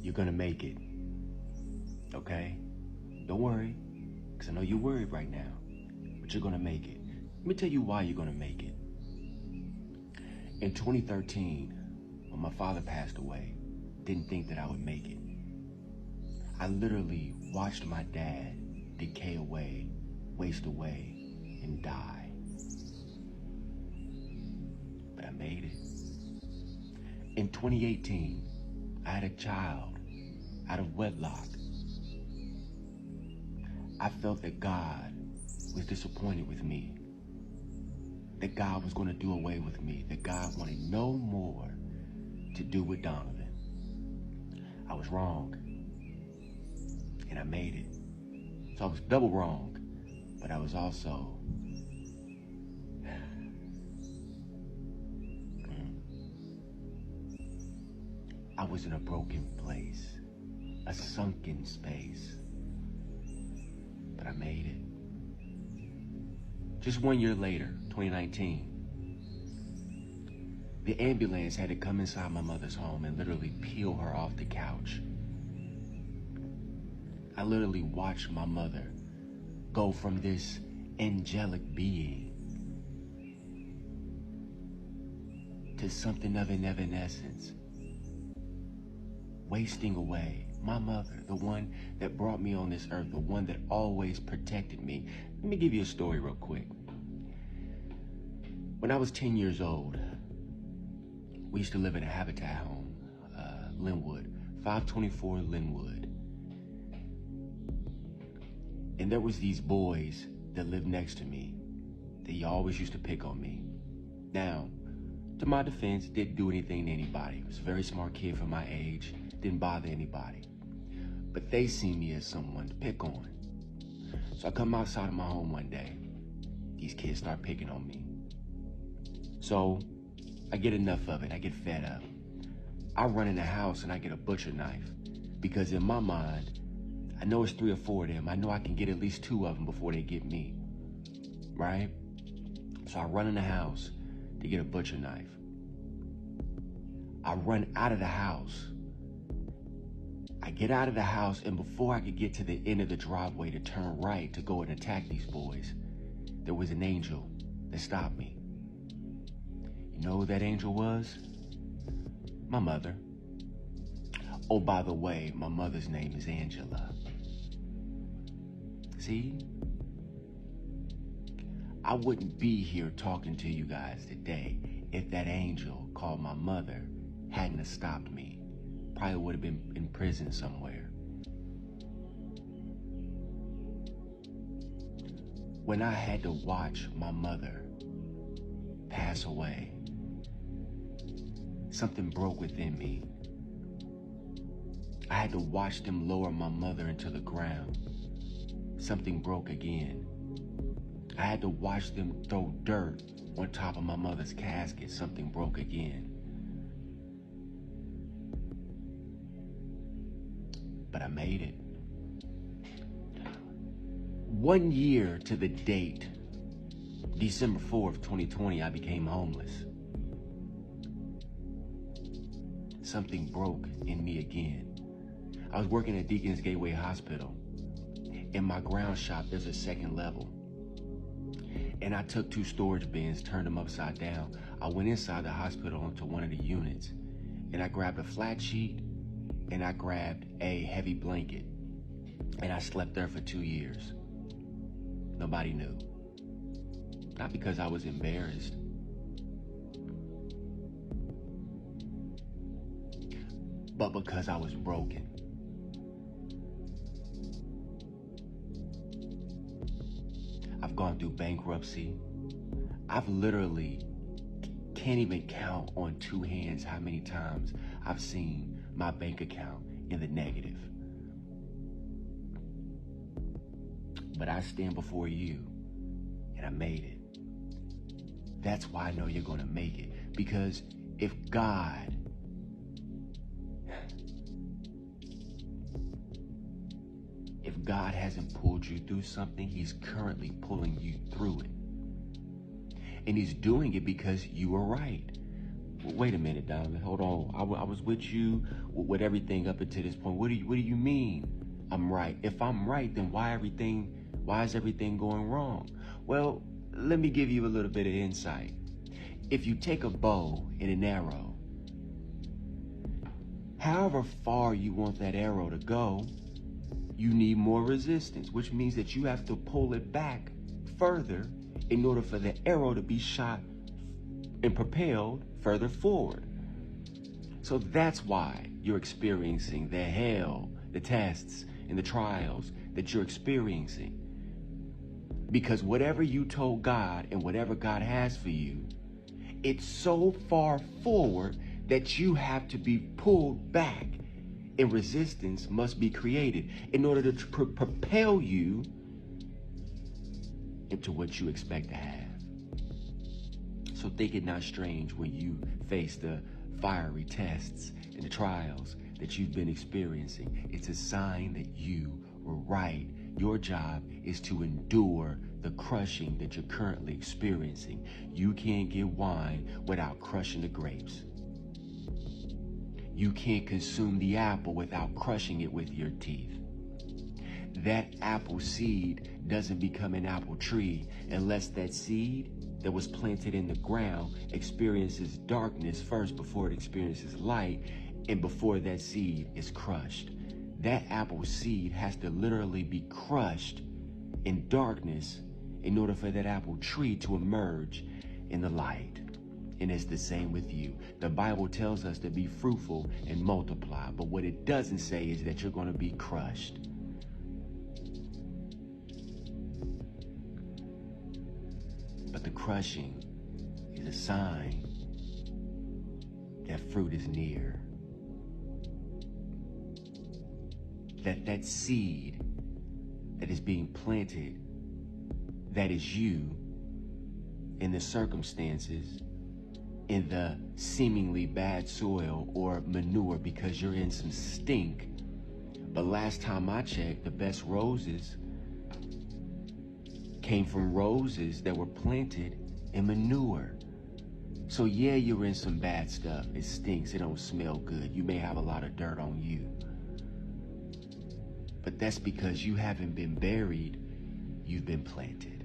You're gonna make it, okay? Don't worry, because I know you're worried right now, but you're gonna make it. Let me tell you why you're gonna make it. In 2013, when my father passed away, didn't think that I would make it. I literally watched my dad decay away, waste away, and die. But I made it. In 2018, I had a child out of wedlock. I felt that God was disappointed with me, that God was going to do away with me, that God wanted no more to do with Donovan. I was wrong, and I made it. So I was double wrong, but I was also I was in a broken place, a sunken space, but I made it. Just 1 year later, 2019, the ambulance had to come inside my mother's home and literally peel her off the couch. I literally watched my mother go from this angelic being to something of an evanescence, wasting away. My mother, the one that brought me on this earth, the one that always protected me. Let me give you a story real quick. When I was 10 years old, we used to live in a Habitat home, Linwood, 524 Linwood. And there was these boys that lived next to me. They always used to pick on me. Now, to my defense, didn't do anything to anybody. Was a very smart kid for my age, didn't bother anybody. But they see me as someone to pick on. So I come outside of my home one day. These kids start picking on me. So I get enough of it. I get fed up. I run in the house and I get a butcher knife, because in my mind, I know it's 3 or 4 of them. I know I can get at least 2 of them before they get me, right? So I run in the house to get a butcher knife. I run out of the house. I get out of the house, and before I could get to the end of the driveway to turn right to go and attack these boys, there was an angel that stopped me. You know who that angel was? My mother. Oh, by the way, my mother's name is Angela. See? I wouldn't be here talking to you guys today if that angel called my mother hadn't have stopped me. Probably would have been in prison somewhere. When I had to watch my mother pass away, something broke within me. I had to watch them lower my mother into the ground. Something broke again. I had to watch them throw dirt on top of my mother's casket. Something broke again. But I made it. 1 year to the date, December 4th, 2020, I became homeless. Something broke in me again. I was working at Deacon's Gateway Hospital. In my ground shop, there's a second level. And I took 2 storage bins, turned them upside down. I went inside the hospital into one of the units, and I grabbed a flat sheet, and I grabbed a heavy blanket, and I slept there for 2 years. Nobody knew. Not because I was embarrassed, but because I was broken. I've gone through bankruptcy. I've literally can't even count on 2 hands how many times I've seen my bank account in the negative. But I stand before you, and I made it. That's why I know you're gonna make it. Because if God hasn't pulled you through something, he's currently pulling you through it. And he's doing it because you are right. Wait a minute, darling. Hold on. I was with you with everything up until this point. What do you mean? I'm right. If I'm right, then why is everything going wrong? Well, let me give you a little bit of insight. If you take a bow and an arrow, however far you want that arrow to go, you need more resistance, which means that you have to pull it back further in order for the arrow to be shot and propelled further forward. So that's why you're experiencing the hell, the tests, and the trials that you're experiencing. Because whatever you told God and whatever God has for you, it's so far forward that you have to be pulled back, and resistance must be created in order to propel you into what you expect to have. So think it not strange when you face the fiery tests and the trials that you've been experiencing. It's a sign that you were right. Your job is to endure the crushing that you're currently experiencing. You can't get wine without crushing the grapes. You can't consume the apple without crushing it with your teeth. That apple seed doesn't become an apple tree unless that seed that was planted in the ground experiences darkness first before it experiences light, and before that seed is crushed. That apple seed has to literally be crushed in darkness in order for that apple tree to emerge in the light. And it's the same with you. The Bible tells us to be fruitful and multiply, but what it doesn't say is that you're going to be crushed. But the crushing is a sign that fruit is near. That seed that is being planted, that is you, in the circumstances, in the seemingly bad soil or manure because you're in some stink. But last time I checked, the best roses came from roses that were planted in manure. So yeah, you're in some bad stuff. It stinks, it don't smell good. You may have a lot of dirt on you. But that's because you haven't been buried, you've been planted.